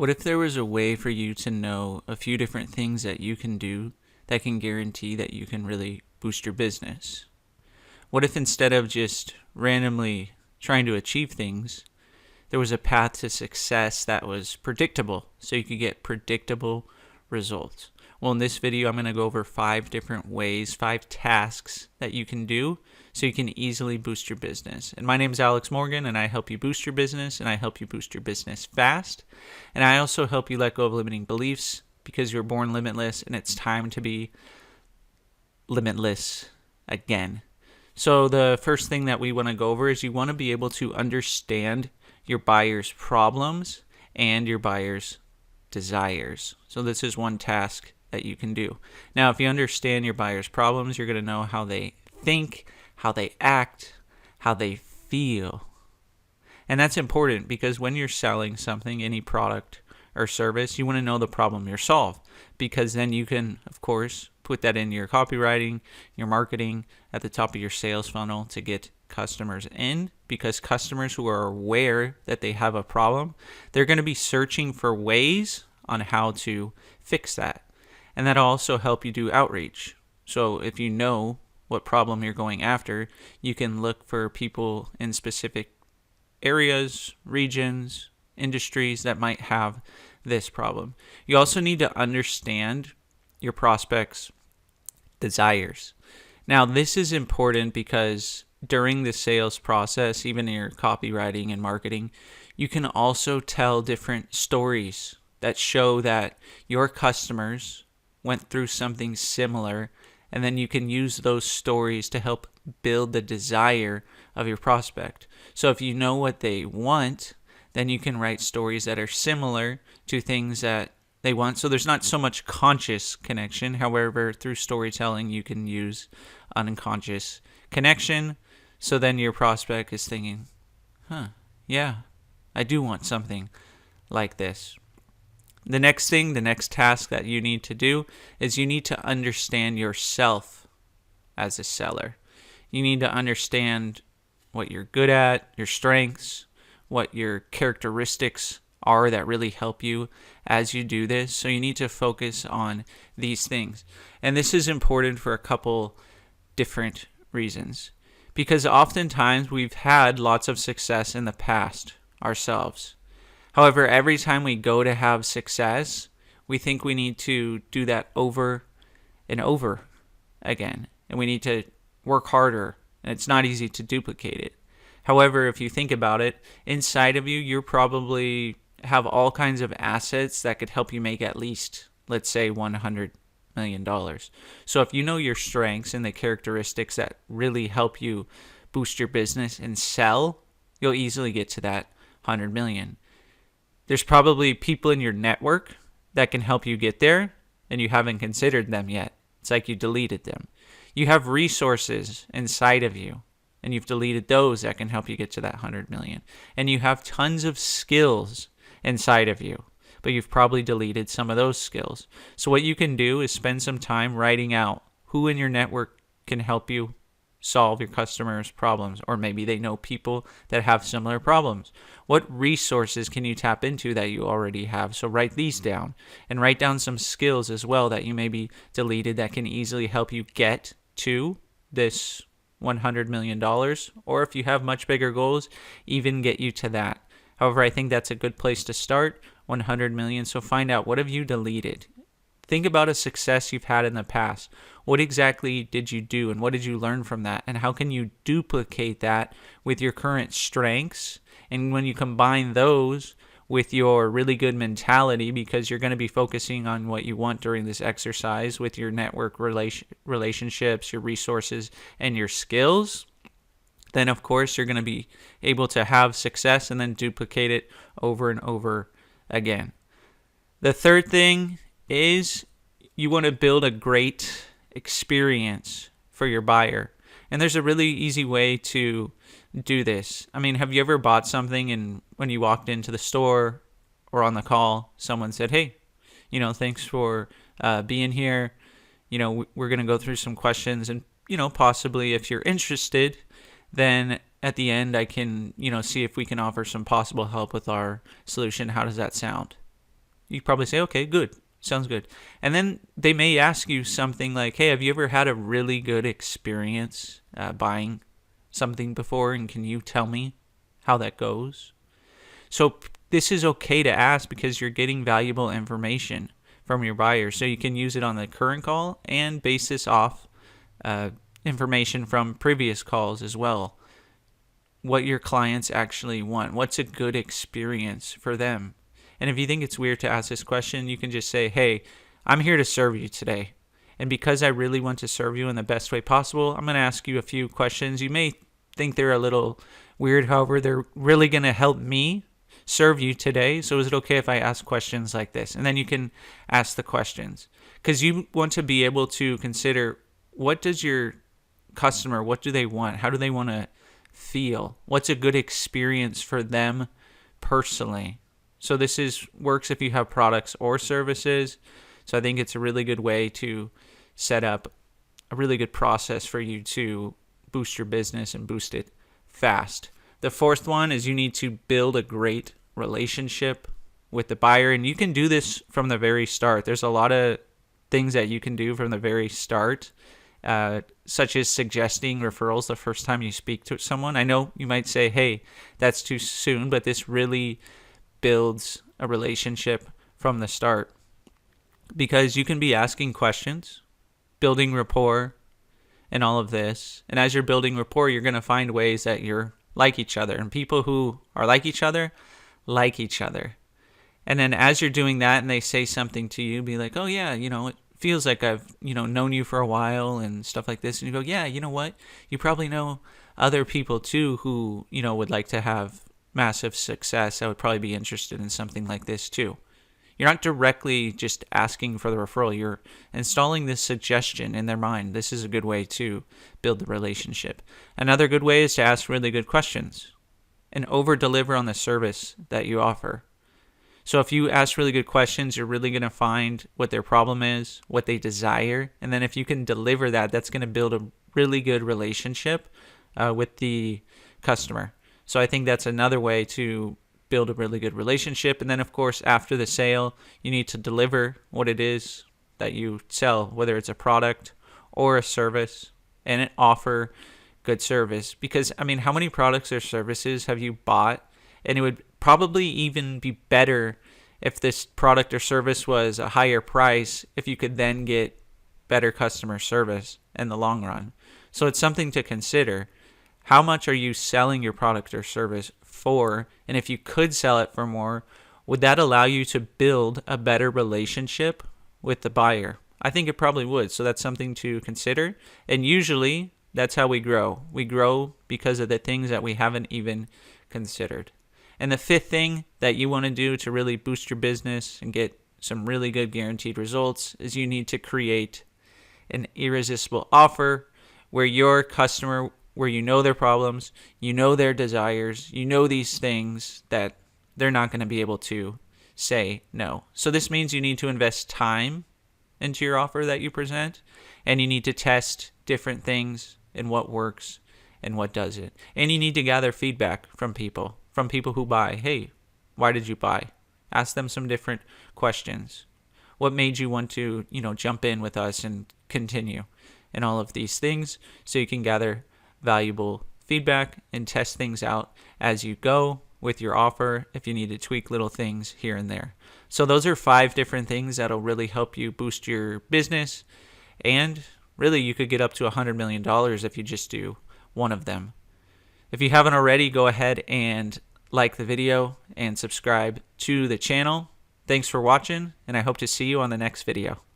What if there was a way for you to know a few different things that you can do that can guarantee that you can really boost your business? What if instead of just randomly trying to achieve things, there was a path to success that was predictable so you could get predictable results? Well, in this video, I'm going to go over 5 different ways, 5 tasks that you can do so you can easily boost your business. And my name is Alex Morgan, and I help you boost your business, and I help you boost your business fast. And I also help you let go of limiting beliefs because you're born limitless, and it's time to be limitless again. So the first thing that we want to go over is you want to be able to understand your buyer's problems and your buyer's desires. So this is one task that you can do. Now, if you understand your buyer's problems, you're going to know how they think, how they act, how they feel. And that's important because when you're selling something, any product or service, you want to know the problem you're solving, because then you can, of course, put that in your copywriting, your marketing, at the top of your sales funnel to get customers in, because customers who are aware that they have a problem, they're going to be searching for ways on how to fix that. And that'll also help you do outreach. So if you know what problem you're going after, you can look for people in specific areas, regions, industries that might have this problem. You also need to understand your prospects' desires. Now, this is important because during the sales process, even in your copywriting and marketing, you can also tell different stories that show that your customers went through something similar, and then you can use those stories to help build the desire of your prospect. So if you know what they want, then you can write stories that are similar to things that they want. So there's not so much conscious connection. However, through storytelling, you can use unconscious connection. So then your prospect is thinking, yeah, I do want something like this. The next task that you need to do is you need to understand yourself as a seller. You need to understand what you're good at, your strengths, what your characteristics are that really help you as you do this. So you need to focus on these things. And this is important for a couple different reasons. Because oftentimes we've had lots of success in the past ourselves. However, every time we go to have success, we think we need to do that over and over again. And we need to work harder. And it's not easy to duplicate it. However, if you think about it, inside of you probably have all kinds of assets that could help you make at least, let's say, $100 million. So if you know your strengths and the characteristics that really help you boost your business and sell, you'll easily get to that 100 million. There's probably people in your network that can help you get there, and you haven't considered them yet. It's like you deleted them. You have resources inside of you, and you've deleted those that can help you get to that 100 million. And you have tons of skills inside of you, but you've probably deleted some of those skills. So what you can do is spend some time writing out who in your network can help you solve your customers' problems, or maybe they know people that have similar problems. What resources can you tap into that you already have? So write these down, and write down some skills as well that you maybe deleted that can easily help you get to this $100 million, or if you have much bigger goals, even get you to that. However, I think that's a good place to start, 100 million. So find out, what have you deleted? Think about a success you've had in the past. What exactly did you do, and what did you learn from that? And how can you duplicate that with your current strengths? And when you combine those with your really good mentality, because you're going to be focusing on what you want during this exercise with your network relationships, your resources, and your skills, then of course you're going to be able to have success and then duplicate it over and over again. The third thing is you want to build a great experience for your buyer. And there's a really easy way to do this. I mean, have you ever bought something and when you walked into the store or on the call, someone said, hey, thanks for being here. We're going to go through some questions, and, possibly if you're interested, then at the end I can, see if we can offer some possible help with our solution. How does that sound? You probably say, okay, good. Sounds good. And then they may ask you something like, hey, have you ever had a really good experience buying something before, and can you tell me how that goes? So this is okay to ask because you're getting valuable information from your buyers. So you can use it on the current call and base this off information from previous calls as well. What your clients actually want. What's a good experience for them? And if you think it's weird to ask this question, you can just say, hey, I'm here to serve you today. And because I really want to serve you in the best way possible, I'm going to ask you a few questions. You may think they're a little weird. However, they're really going to help me serve you today. So is it okay if I ask questions like this? And then you can ask the questions. Because you want to be able to consider, what does your customer, what do they want? How do they want to feel? What's a good experience for them personally? So this works if you have products or services. So I think it's a really good way to set up a really good process for you to boost your business and boost it fast. The fourth one is you need to build a great relationship with the buyer. And you can do this from the very start. There's a lot of things that you can do from the very start, such as suggesting referrals the first time you speak to someone. I know you might say, hey, that's too soon, but this really builds a relationship from the start, because you can be asking questions, building rapport, and all of this. And as you're building rapport, you're going to find ways that you're like each other. And people who are like each other like each other. And then as you're doing that and they say something to you, be like, oh yeah, it feels like I've, known you for a while and stuff like this. And you go, yeah, you know what? You probably know other people too who, would like to have massive success. I would probably be interested in something like this too. You're not directly just asking for the referral. You're installing this suggestion in their mind. This is a good way to build the relationship. Another good way is to ask really good questions and over-deliver on the service that you offer. So if you ask really good questions, you're really going to find what their problem is, what they desire. And then if you can deliver that, that's going to build a really good relationship with the customer. So I think that's another way to build a really good relationship. And then, of course, after the sale, you need to deliver what it is that you sell, whether it's a product or a service, and offer good service. Because, how many products or services have you bought? And it would probably even be better if this product or service was a higher price, if you could then get better customer service in the long run. So it's something to consider. How much are you selling your product or service for? And if you could sell it for more, would that allow you to build a better relationship with the buyer? I think it probably would. So that's something to consider. And usually that's how we grow. We grow because of the things that we haven't even considered. And the fifth thing that you want to do to really boost your business and get some really good guaranteed results is you need to create an irresistible offer where your customer, where you know their problems, you know their desires, you know these things that they're not going to be able to say no. So this means you need to invest time into your offer that you present, and you need to test different things and what works and what doesn't. And you need to gather feedback from people who buy. Hey, why did you buy? Ask them some different questions. What made you want to, jump in with us and continue? And all of these things, so you can gather valuable feedback and test things out as you go with your offer if you need to tweak little things here and there. So those are 5 different things that'll really help you boost your business. And really, you could get up to $100 million if you just do one of them. If you haven't already, go ahead and like the video and subscribe to the channel. Thanks for watching, and I hope to see you on the next video.